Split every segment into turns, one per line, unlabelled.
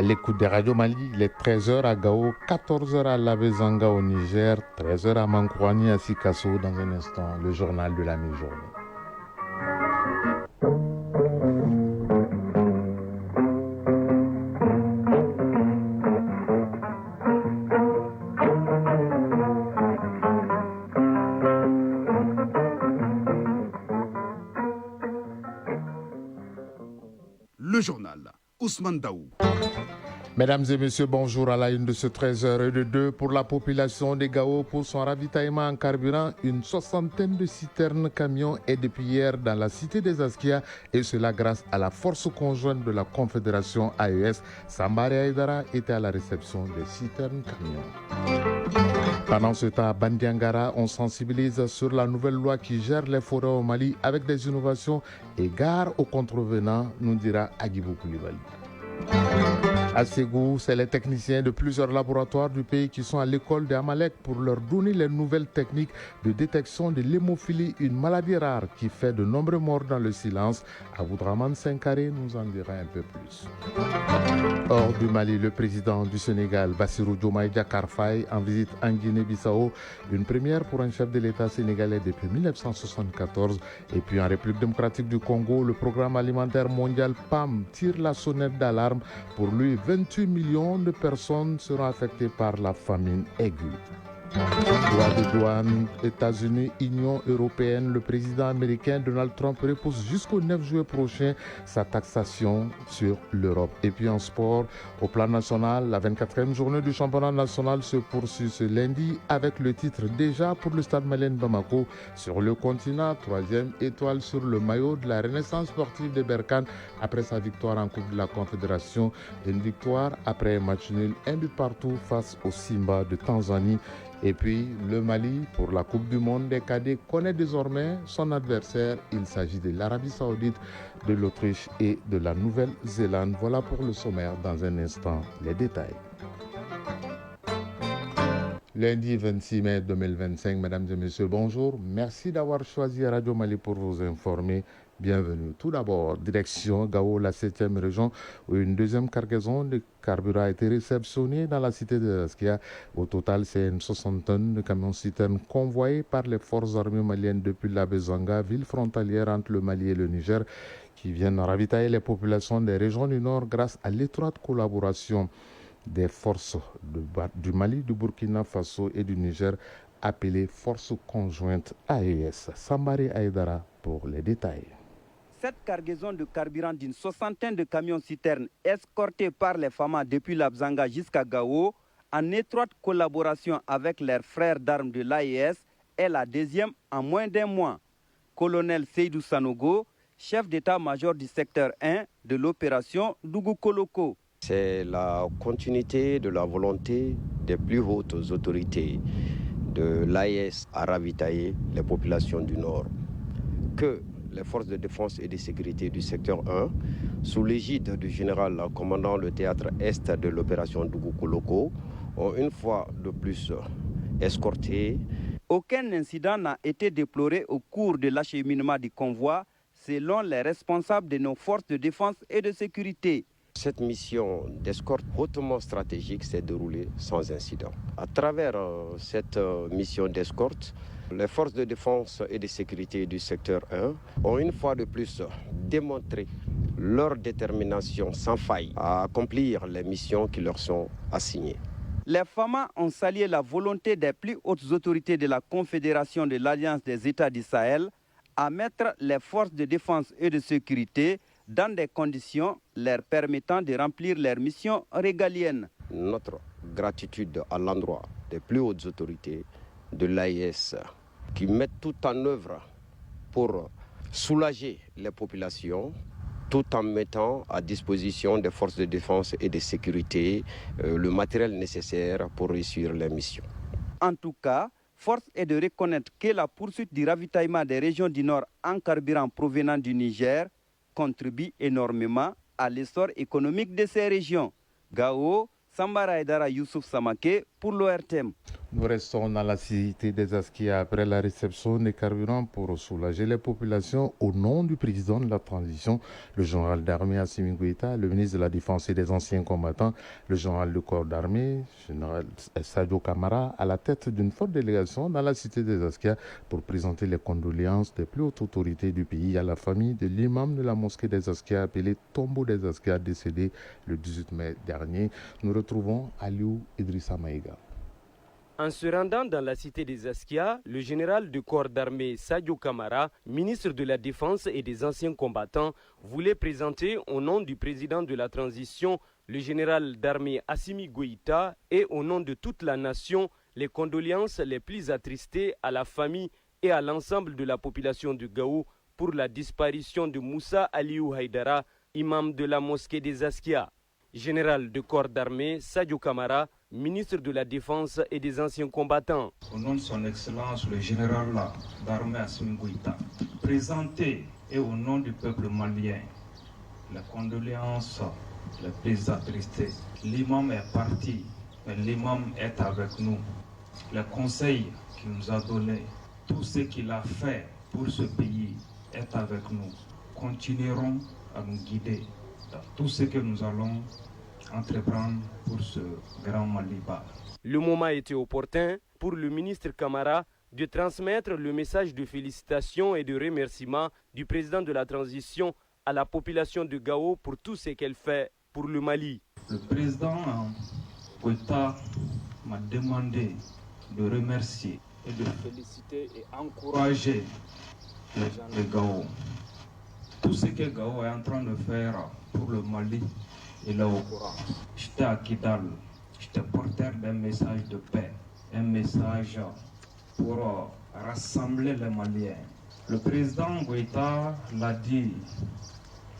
À l'écoute des radios Mali, il est 13h à Gao, 14h à Labezanga au Niger, 13h à Mankouani à Sikasso. Dans un instant, le journal de la mi-journée.
Le journal, Ousmane Daou.
Mesdames et messieurs, bonjour. À la une de ce 13h02 pour la population des Gao pour son ravitaillement en carburant. Une soixantaine de citernes camions est depuis hier dans la cité des Askia et cela grâce à la force conjointe de la Confédération AES. Sambari Aïdara était à la réception des citernes camions. Pendant ce temps, à Bandiangara, on sensibilise sur la nouvelle loi qui gère les forêts au Mali avec des innovations et gare aux contrevenants, nous dira Agibou Koulibaly. À Ségou, c'est les techniciens de plusieurs laboratoires du pays qui sont à l'école de Amalek pour leur donner les nouvelles techniques de détection de l'hémophilie, une maladie rare qui fait de nombreux morts dans le silence. Aboudraman Sankaré nous en dira un peu plus. Hors du Mali, le président du Sénégal, Bassirou Diomaye Diakhar Faye, en visite en Guinée-Bissau, une première pour un chef de l'État sénégalais depuis 1974. Et puis en République démocratique du Congo, le programme alimentaire mondial PAM tire la sonnette d'alarme. Pour lui, 28 millions de personnes seront affectées par la famine aiguë. Droit de douane, États-Unis, Union européenne, le président américain Donald Trump repousse jusqu'au 9 juillet prochain sa taxation sur l'Europe. Et puis en sport, au plan national, la 24e journée du championnat national se poursuit ce lundi avec le titre déjà pour le stade malien Bamako sur le continent, troisième étoile sur le maillot de la Renaissance sportive de Berkane après sa victoire en Coupe de la Confédération. Une victoire après un match nul, un but partout face au Simba de Tanzanie. Et puis, le Mali, pour la Coupe du Monde des cadets, connaît désormais son adversaire. Il s'agit de l'Arabie Saoudite, de l'Autriche et de la Nouvelle-Zélande. Voilà pour le sommaire. Dans un instant, les détails. Lundi 26 mai 2025, mesdames et messieurs, bonjour. Merci d'avoir choisi Radio Mali pour vous informer. Bienvenue. Tout d'abord, direction Gao, la 7e région, où une deuxième cargaison de carburant a été réceptionnée dans la cité de Askia. Au total, c'est une soixantaine de camions-citernes convoyés par les forces armées maliennes depuis la Bezanga, ville frontalière entre le Mali et le Niger, qui viennent ravitailler les populations des régions du Nord grâce à l'étroite collaboration des forces du Mali, du Burkina Faso et du Niger, appelées Forces conjointes AES. Sambari Aïdara pour les détails.
Cette cargaison de carburant d'une soixantaine de camions-citernes escortés par les FAMA depuis l'Abzanga jusqu'à Gao, en étroite collaboration avec leurs frères d'armes de l'AES, est la deuxième en moins d'un mois. Colonel Seydou Sanogo, chef d'état-major du secteur 1 de l'opération Dougou Koloko.
C'est la continuité de la volonté des plus hautes autorités de l'AES à ravitailler les populations du Nord. Que les forces de défense et de sécurité du secteur 1, sous l'égide du général commandant le théâtre Est de l'opération Dougou Koloko, ont une fois de plus escorté.
Aucun incident n'a été déploré au cours de l'acheminement du convoi, selon les responsables de nos forces de défense et de sécurité.
Cette mission d'escorte hautement stratégique s'est déroulée sans incident. À travers cette mission d'escorte, les forces de défense et de sécurité du secteur 1 ont une fois de plus démontré leur détermination sans faille à accomplir les missions qui leur sont assignées.
Les FAMA ont salué la volonté des plus hautes autorités de la Confédération de l'Alliance des États du Sahel à mettre les forces de défense et de sécurité dans des conditions leur permettant de remplir leurs missions régaliennes.
Notre gratitude à l'endroit des plus hautes autorités de l'AES qui mettent tout en œuvre pour soulager les populations, tout en mettant à disposition des forces de défense et de sécurité le matériel nécessaire pour réussir les missions.
En tout cas, force est de reconnaître que la poursuite du ravitaillement des régions du Nord en carburant provenant du Niger contribue énormément à l'essor économique de ces régions. Gao, Sambara Aïdara Youssouf Samake pour l'ORTM.
Nous restons dans la cité des Askia après la réception des carburants pour soulager les populations au nom du président de la transition, le général d'armée Assimi Goïta, le ministre de la Défense et des anciens combattants, le général du corps d'armée, général Sadio Kamara, à la tête d'une forte délégation dans la cité des Askia pour présenter les condoléances des plus hautes autorités du pays à la famille de l'imam de la mosquée des Askia appelé Tombeau des Askia décédé le 18 mai dernier. Nous retrouvons Aliou Idrissa Maïga.
En se rendant dans la cité des Askia, le général du corps d'armée Sadio Kamara, ministre de la Défense et des anciens combattants, voulait présenter au nom du président de la transition, le général d'armée Assimi Goïta, et au nom de toute la nation, les condoléances les plus attristées à la famille et à l'ensemble de la population de Gao pour la disparition de Moussa Aliou Haïdara, imam de la mosquée des Askia. Général de corps d'armée Sadio Kamara, ministre de la Défense et des anciens combattants.
Au nom de son Excellence le général d'armée Assimi Goïta, présenté et au nom du peuple malien, les condoléances les plus attristées. L'imam est parti, mais l'imam est avec nous. Les conseils qu'il nous a donnés, tout ce qu'il a fait pour ce pays est avec nous. Continuerons à nous guider dans tout ce que nous allons entreprendre pour ce grand Maliba.
Le moment était opportun pour le ministre Kamara de transmettre le message de félicitations et de remerciements du président de la transition à la population de Gao pour tout ce qu'elle fait pour le Mali.
Le président Goïta m'a demandé de remercier et de féliciter et encourager les gens de Gao. Tout ce que Gao est en train de faire pour le Mali, il est au courant. J'étais à Kidal, j'étais porteur d'un message de paix, un message pour rassembler les Maliens. Le président Goïta l'a dit,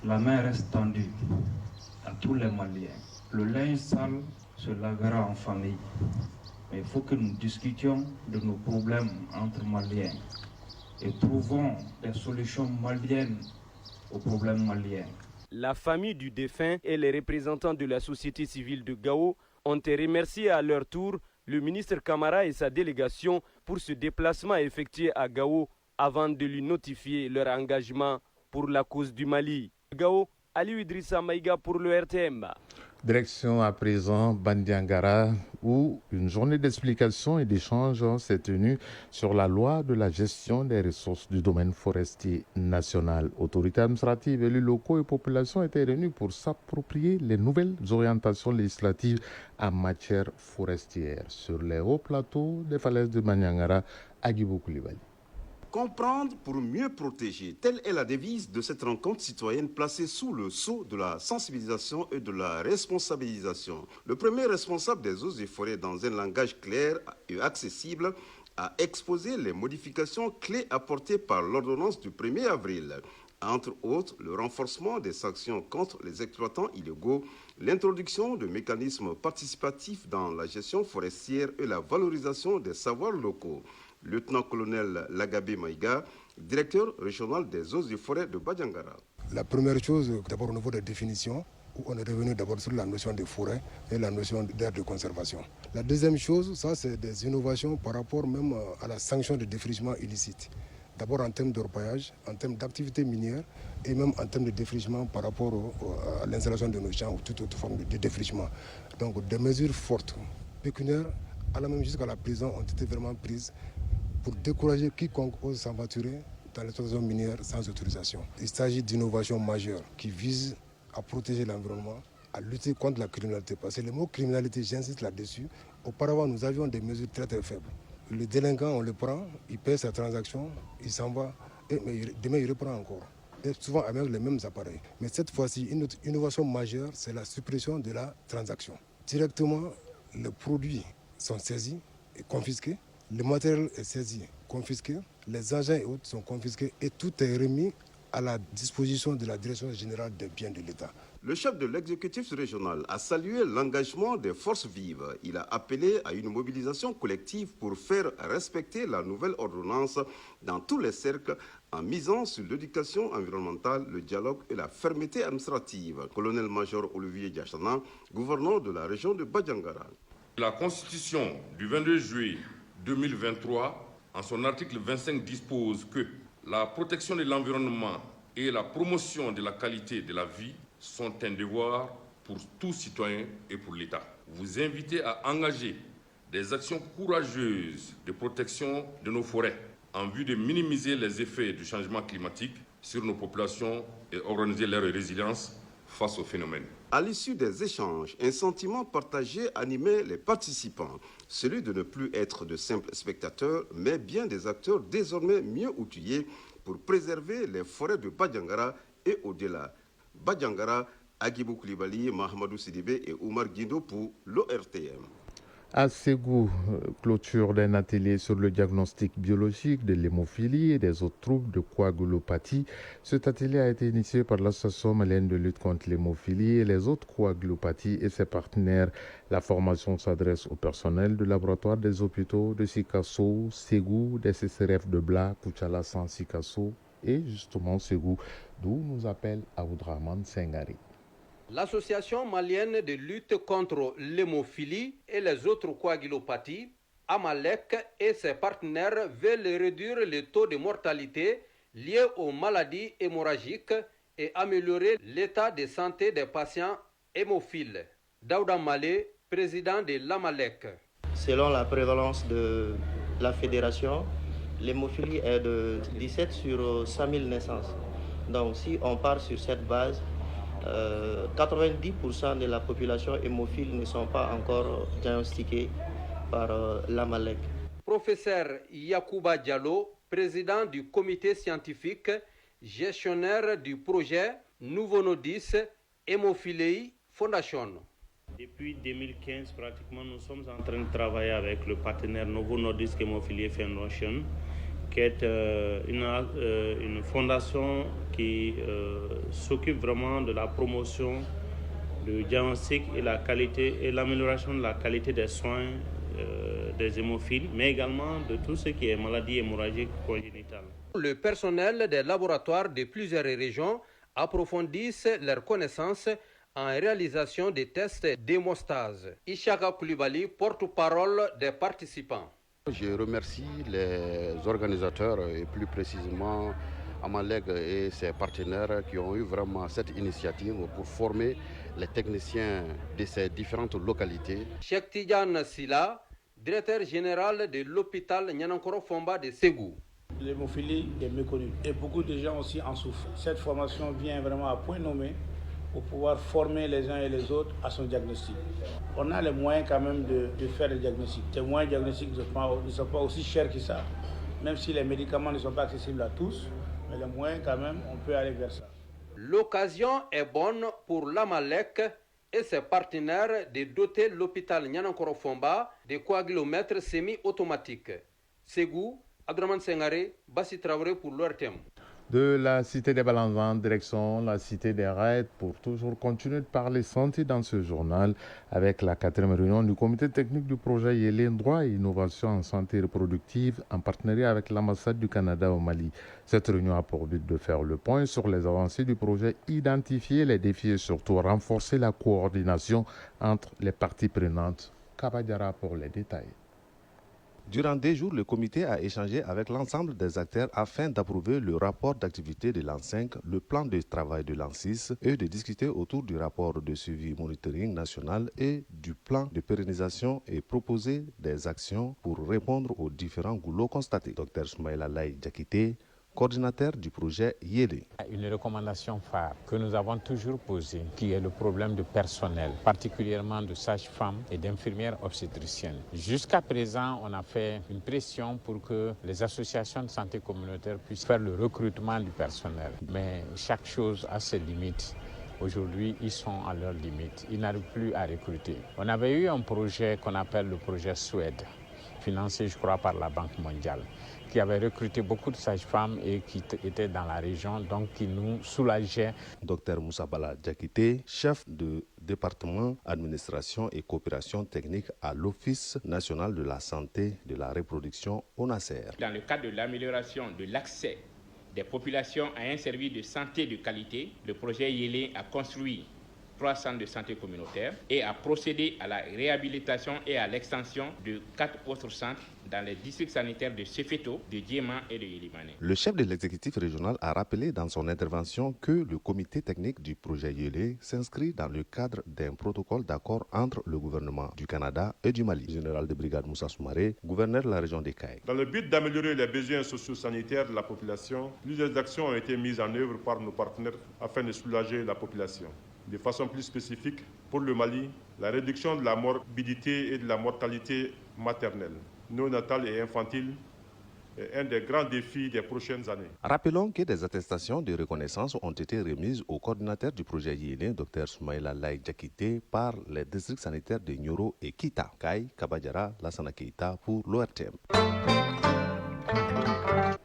la main reste tendue à tous les Maliens. Le linge sale se lavera en famille. Mais il faut que nous discutions de nos problèmes entre Maliens et trouvons des solutions maliennes aux problèmes maliens.
La famille du défunt et les représentants de la société civile de Gao ont remercié à leur tour le ministre Kamara et sa délégation pour ce déplacement effectué à Gao avant de lui notifier leur engagement pour la cause du Mali. Gao, Aliou Idrissa Maïga pour le RTM.
Direction à présent Bandiangara, où une journée d'explication et d'échange s'est tenue sur la loi de la gestion des ressources du domaine forestier national. Autorités administratives, élus locaux et populations étaient réunis pour s'approprier les nouvelles orientations législatives en matière forestière sur les hauts plateaux des falaises de Bandiangara à Guibou Koulibaly.
Comprendre pour mieux protéger, telle est la devise de cette rencontre citoyenne placée sous le sceau de la sensibilisation et de la responsabilisation. Le premier responsable des eaux et forêts, dans un langage clair et accessible, a exposé les modifications clés apportées par l'ordonnance du 1er avril. Entre autres, le renforcement des sanctions contre les exploitants illégaux, l'introduction de mécanismes participatifs dans la gestion forestière et la valorisation des savoirs locaux. Lieutenant-colonel Lagabé Maïga, directeur régional des eaux et forêts de Bandiangara.
La première chose, d'abord au niveau des définitions, où on est revenu d'abord sur la notion de forêt et la notion d'aire de conservation. La deuxième chose, ça c'est des innovations par rapport même à la sanction de défrichement illicite. D'abord en termes d'orpaillage, en termes d'activité minière et même en termes de défrichement par rapport à l'installation de nos champs ou toute autre forme de défrichement. Donc des mesures fortes, pécuniaires, allant même jusqu'à la prison, ont été vraiment prises pour décourager quiconque ose s'aventurer dans l'exploitation minière sans autorisation. Il s'agit d'innovations majeures qui visent à protéger l'environnement, à lutter contre la criminalité. Parce que le mot criminalité, j'insiste là-dessus, auparavant nous avions des mesures très très faibles. Le délinquant, on le prend, il paie sa transaction, il s'en va, mais demain il reprend encore. Et souvent avec les mêmes appareils. Mais cette fois-ci, une autre innovation majeure, c'est la suppression de la transaction. Directement, les produits sont saisis et confisqués. Le matériel est saisi, confisqué, les agents et autres sont confisqués et tout est remis à la disposition de la Direction générale des biens de l'État.
Le chef de l'exécutif régional a salué l'engagement des forces vives. Il a appelé à une mobilisation collective pour faire respecter la nouvelle ordonnance dans tous les cercles en misant sur l'éducation environnementale, le dialogue et la fermeté administrative. Colonel-major Olivier Diachana, gouverneur de la région de Bandiangara.
La Constitution du 22 juillet 2023, en son article 25, dispose que la protection de l'environnement et la promotion de la qualité de la vie sont un devoir pour tout citoyen et pour l'État. Vous invitez à engager des actions courageuses de protection de nos forêts en vue de minimiser les effets du changement climatique sur nos populations et organiser leur résilience face au phénomène.
À l'issue des échanges, un sentiment partagé animait les participants, celui de ne plus être de simples spectateurs, mais bien des acteurs désormais mieux outillés pour préserver les forêts de Badiangara et au-delà. Badiangara, Agibou Koulibaly, Mahamadou Sidibé et Oumar Guindo pour l'ORTM.
À Ségou, clôture d'un atelier sur le diagnostic biologique de l'hémophilie et des autres troubles de coagulopathie. Cet atelier a été initié par l'Association malienne de lutte contre l'hémophilie et les autres coagulopathies et ses partenaires. La formation s'adresse au personnel du laboratoire des hôpitaux de Sikasso, Ségou, des CCRF de Bla, Pouchala-San, Sikasso et justement Ségou, d'où nous appelle Aoudraman Sengari.
L'Association malienne de lutte contre l'hémophilie et les autres coagulopathies, Amalek et ses partenaires veulent réduire le taux de mortalité lié aux maladies hémorragiques et améliorer l'état de santé des patients hémophiles. Daouda Malé, président de l'Amalek.
Selon la prévalence de la fédération, l'hémophilie est de 17 sur 100 000 naissances. Donc si on part sur cette base, 90% de la population hémophile ne sont pas encore diagnostiqués par l'Amalek.
Professeur Yacouba Diallo, président du comité scientifique, gestionnaire du projet Nouveau Nodis Hémophilie Foundation.
Depuis 2015, pratiquement, nous sommes en train de travailler avec le partenaire Nouveau Nodis Hémophilie Foundation, qui est une fondation qui s'occupe vraiment de la promotion, du diagnostic et la qualité et l'amélioration de la qualité des soins des hémophiles, mais également de tout ce qui est maladie hémorragique congénitale.
Le personnel des laboratoires de plusieurs régions approfondissent leurs connaissances en réalisation des tests d'hémostase. Ishaka Koulibaly, porte-parole des participants.
Je remercie les organisateurs et plus précisément Amalek et ses partenaires qui ont eu vraiment cette initiative pour former les techniciens de ces différentes localités.
Cheikh Tidiane Silla, directeur général de l'hôpital Nianankoro Fomba de Ségou.
L'hémophilie est méconnue et beaucoup de gens aussi en souffrent. Cette formation vient vraiment à point nommé pour pouvoir former les uns et les autres à son diagnostic. On a les moyens quand même de faire le diagnostic. Ces moyens diagnostiques ne sont pas aussi chers que ça, même si les médicaments ne sont pas accessibles à tous, mais les moyens quand même, on peut aller vers ça.
L'occasion est bonne pour l'Amalek et ses partenaires de doter l'hôpital Nianankoro Fomba de coagulomètres semi-automatiques. Ségou, Abdraman Sengare, Bassi Traoré pour l'ORTM.
De la cité des Balanzans, direction la cité des Raids, pour toujours continuer de parler santé dans ce journal avec la 4e réunion du comité technique du projet Yélène Droit et Innovation en santé reproductive en partenariat avec l'ambassade du Canada au Mali. Cette réunion a pour but de faire le point sur les avancées du projet, identifier les défis et surtout renforcer la coordination entre les parties prenantes. Kabadiara pour les détails.
Durant 2 jours, le comité a échangé avec l'ensemble des acteurs afin d'approuver le rapport d'activité de l'AN5, le plan de travail de l'AN6 et de discuter autour du rapport de suivi monitoring national et du plan de pérennisation et proposer des actions pour répondre aux différents goulots constatés. Dr Soumaïla Laye Diakité, coordinateur du projet Yélé.
Une recommandation phare que nous avons toujours posée, qui est le problème de personnel, particulièrement de sages-femmes et d'infirmières obstétriciennes. Jusqu'à présent, on a fait une pression pour que les associations de santé communautaire puissent faire le recrutement du personnel. Mais chaque chose a ses limites. Aujourd'hui, ils sont à leurs limites. Ils n'arrivent plus à recruter. On avait eu un projet qu'on appelle le projet Suède, financé, je crois, par la Banque mondiale, qui avait recruté beaucoup de sages-femmes et qui étaient dans la région, donc qui nous soulageaient.
Dr Moussa Bala Diakité, chef de département administration et coopération technique à l'Office national de la santé de la reproduction ONASER.
Dans le cadre de l'amélioration de l'accès des populations à un service de santé de qualité, le projet Yélé a construit 3 centres de santé communautaires et a procédé à la réhabilitation et à l'extension de 4 autres centres dans les districts sanitaires de Sefeto, de Djema et de Yelimane.
Le chef de l'exécutif régional a rappelé dans son intervention que le comité technique du projet Yélé s'inscrit dans le cadre d'un protocole d'accord entre le gouvernement du Canada et du Mali. Général de brigade Moussa Soumaré, gouverneur de la région des Cayes.
Dans le but d'améliorer les besoins socio-sanitaires de la population, plusieurs actions ont été mises en œuvre par nos partenaires afin de soulager la population. De façon plus spécifique, pour le Mali, la réduction de la morbidité et de la mortalité maternelle, néonatale et infantile est un des grands défis des prochaines années.
Rappelons que des attestations de reconnaissance ont été remises au coordinateur du projet Yélé, Dr Soumaïla Laye Diakité, par les districts sanitaires de Nioro et Kita. Kaye, Kabadjara, Lassana Keita pour l'ORTM.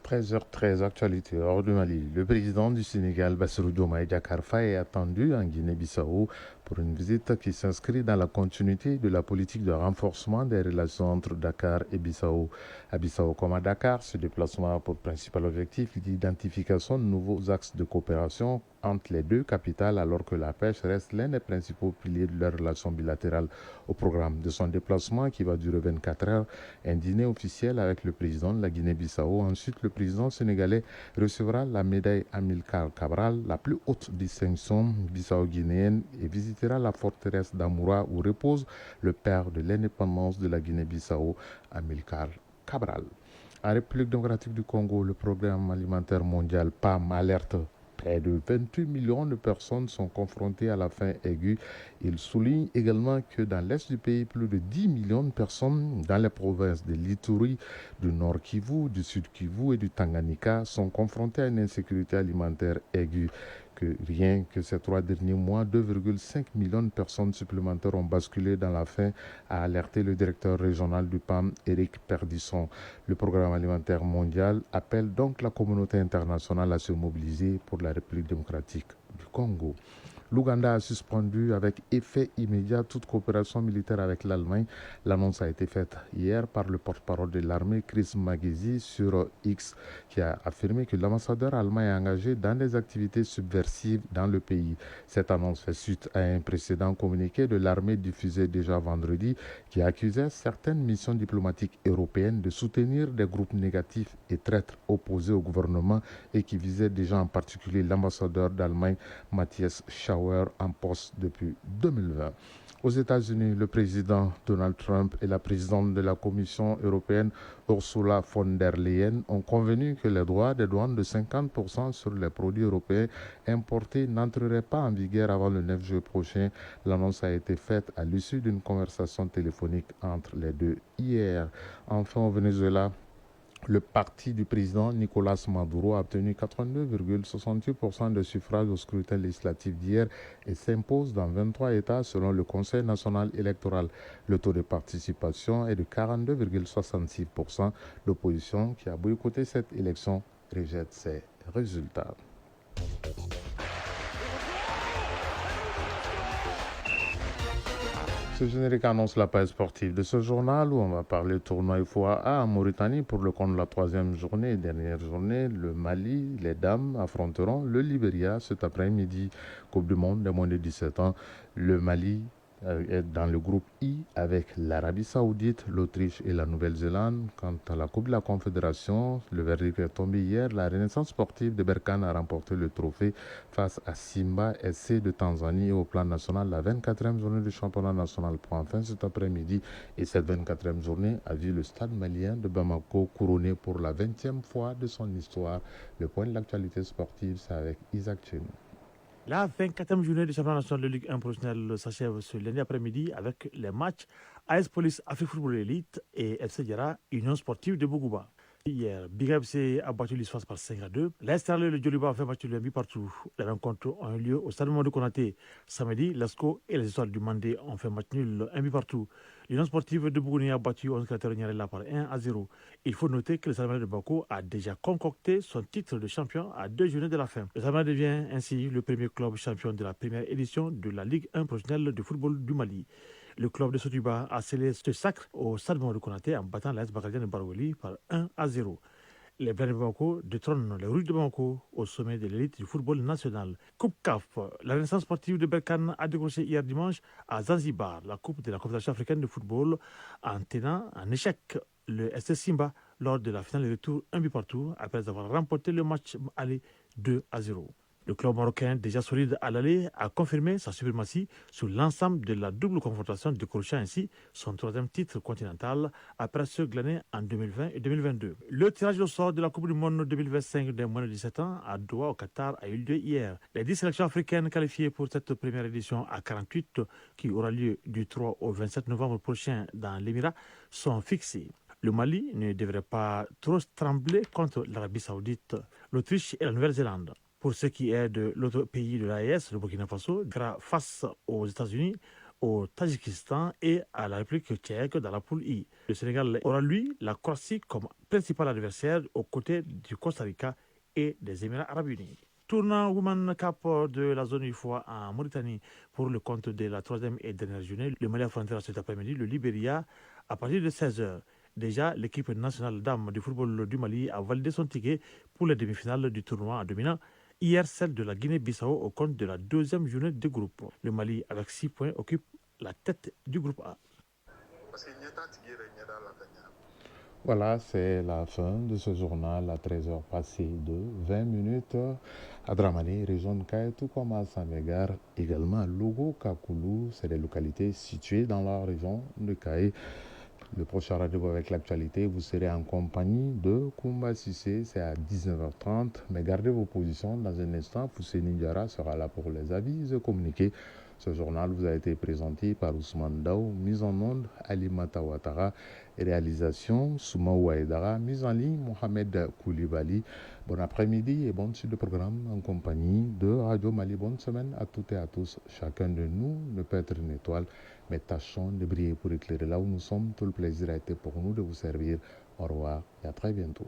13h13, actualité hors du Mali. Le président du Sénégal, Bassirou Diomaye Diakhar Faye, est attendu en Guinée-Bissau pour une visite qui s'inscrit dans la continuité de la politique de renforcement des relations entre Dakar et Bissau. À Bissau comme à Dakar, ce déplacement a pour principal objectif l'identification de nouveaux axes de coopération entre les deux capitales, alors que la pêche reste l'un des principaux piliers de leurs relations bilatérales. Au programme de son déplacement, qui va durer 24 heures, un dîner officiel avec le président de la Guinée-Bissau. Ensuite, le président sénégalais recevra la médaille Amilcar Cabral, la plus haute distinction bissau-guinéenne, et visitera la forteresse d'Amoura où repose le père de l'indépendance de la Guinée-Bissau, Amilcar Cabral. En République démocratique du Congo, le programme alimentaire mondial PAM alerte. Près de 28 millions de personnes sont confrontées à la faim aiguë. Il souligne également que dans l'est du pays, plus de 10 millions de personnes dans les provinces de l'Ituri, du Nord Kivu, du Sud Kivu et du Tanganyika sont confrontées à une insécurité alimentaire aiguë. Que rien que ces 3 derniers mois, 2,5 millions de personnes supplémentaires ont basculé dans la faim, a alerté le directeur régional du PAM, Éric Perdisson. Le programme alimentaire mondial appelle donc la communauté internationale à se mobiliser pour la République démocratique du Congo. L'Ouganda a suspendu avec effet immédiat toute coopération militaire avec l'Allemagne. L'annonce a été faite hier par le porte-parole de l'armée, Chris Magezi, sur X, qui a affirmé que l'ambassadeur allemand est engagé dans des activités subversives dans le pays. Cette annonce fait suite à un précédent communiqué de l'armée diffusé déjà vendredi, qui accusait certaines missions diplomatiques européennes de soutenir des groupes négatifs et traîtres opposés au gouvernement et qui visait déjà en particulier l'ambassadeur d'Allemagne, Matthias Schauer, en poste depuis 2020. Aux États-Unis, le président Donald Trump et la présidente de la Commission européenne, Ursula von der Leyen, ont convenu que les droits des douanes de 50% sur les produits européens importés n'entreraient pas en vigueur avant le 9 juillet prochain. L'annonce a été faite à l'issue d'une conversation téléphonique entre les deux hier. Enfin, au Venezuela, le parti du président Nicolas Maduro a obtenu 82,68% des suffrages au scrutin législatif d'hier et s'impose dans 23 États selon le Conseil national électoral. Le taux de participation est de 42,66%. L'opposition qui a boycotté cette élection rejette ces résultats. Ce générique annonce la page sportive de ce journal où on va parler tournoi UFOA en Mauritanie pour le compte de la 3e journée et dernière journée. Le Mali, les dames affronteront le Libéria cet après-midi. Coupe du monde des moins de 17 ans. Le Mali est dans le groupe I avec l'Arabie Saoudite, l'Autriche et la Nouvelle-Zélande. Quant à la Coupe de la Confédération, le verdict est tombé hier. La Renaissance sportive de Berkane a remporté le trophée face à Simba SC de Tanzanie. Au plan national, la 24e journée du championnat national prend fin cet après-midi. Et cette 24e journée a vu le stade malien de Bamako couronné pour la 20e fois de son histoire. Le point de l'actualité sportive, c'est avec Isaac Chenou.
La 24e journée du championnat national de Ligue 1 professionnelle s'achève ce lundi après-midi avec les matchs AS Police Afrique Football Elite et FC Diarra Union Sportive de Bougouba. Hier, Big FC a battu l'Isfas par 5-2. L'Esterle et le Djoliba ont fait match le partout. Les rencontres ont eu lieu au stade Mamadou Konaté. Samedi, Lasco et les Étoiles du Mandé ont fait match nul, un but partout. L'Union Sportive de Bougouni a battu 11 Nyarela par 1-0. Il faut noter que le Salman de Bako a déjà concocté son titre de champion à 2 journées de la fin. Le Salman devient ainsi le premier club champion de la première édition de la Ligue 1 professionnelle de football du Mali. Le club de Sotuba a scellé ce sacre au stade Mamadou Konaté en battant l'AS Bakarian de Baroueli par 1-0. Les Blancs de Bamako détrônent les Rouges de Bamako au sommet de l'élite du football national. Coupe CAF, la Renaissance sportive de Berkane a décroché hier dimanche à Zanzibar la Coupe de la Confédération africaine de football en tenant en échec le SC Simba lors de la finale de retour 1 but partout après avoir remporté le match aller 2-0. Le club marocain, déjà solide à l'aller, a confirmé sa suprématie sur l'ensemble de la double confrontation, décrochant ainsi son 3e titre continental après ceux glanés en 2020 et 2022. Le tirage au sort de la Coupe du Monde 2025 des moins de 17 ans à Doha au Qatar a eu lieu hier. Les 10 sélections africaines qualifiées pour cette première édition à 48 qui aura lieu du 3 au 27 novembre prochain dans l'Émirat sont fixées. Le Mali ne devrait pas trop trembler contre l'Arabie Saoudite, l'Autriche et la Nouvelle-Zélande. Pour ce qui est de l'autre pays de l'AES, le Burkina Faso, face aux États-Unis, au Tadjikistan et à la République tchèque dans la poule I. Le Sénégal aura, lui, la Croatie comme principal adversaire aux côtés du Costa Rica et des Émirats arabes unis. Tournant Women Cup de la zone UFOA en Mauritanie pour le compte de la 3e et dernière journée. Le Mali affrontera cet après-midi le Libéria à partir de 16h. Déjà, l'équipe nationale dames du football du Mali a validé son ticket pour les demi-finales du tournoi en dominant hier celle de la Guinée-Bissau au compte de la 2e journée de groupe. Le Mali, avec 6 points, occupe la tête du groupe A.
Voilà, c'est la fin de ce journal à 13h passées de 20 minutes. À Dramani, région de Kaye, tout comme à Samégar, également à Logo, Kakoulou, c'est des localités situées dans la région de Kaye. Le prochain rendez-vous avec l'actualité, vous serez en compagnie de Koumba Sissé, c'est à 19h30. Mais gardez vos positions dans un instant. Pousseni Diara sera là pour les avis et communiquer. Ce journal vous a été présenté par Ousmane Dao, mise en onde Ali Matawatara, réalisation Souma Ouaïdara, mise en ligne Mohamed Koulibaly. Bon après-midi et bonne suite de programme en compagnie de Radio Mali. Bonne semaine à toutes et à tous. Chacun de nous ne peut être une étoile, mais tâchons de briller pour éclairer là où nous sommes. Tout le plaisir a été pour nous de vous servir. Au revoir et à très bientôt.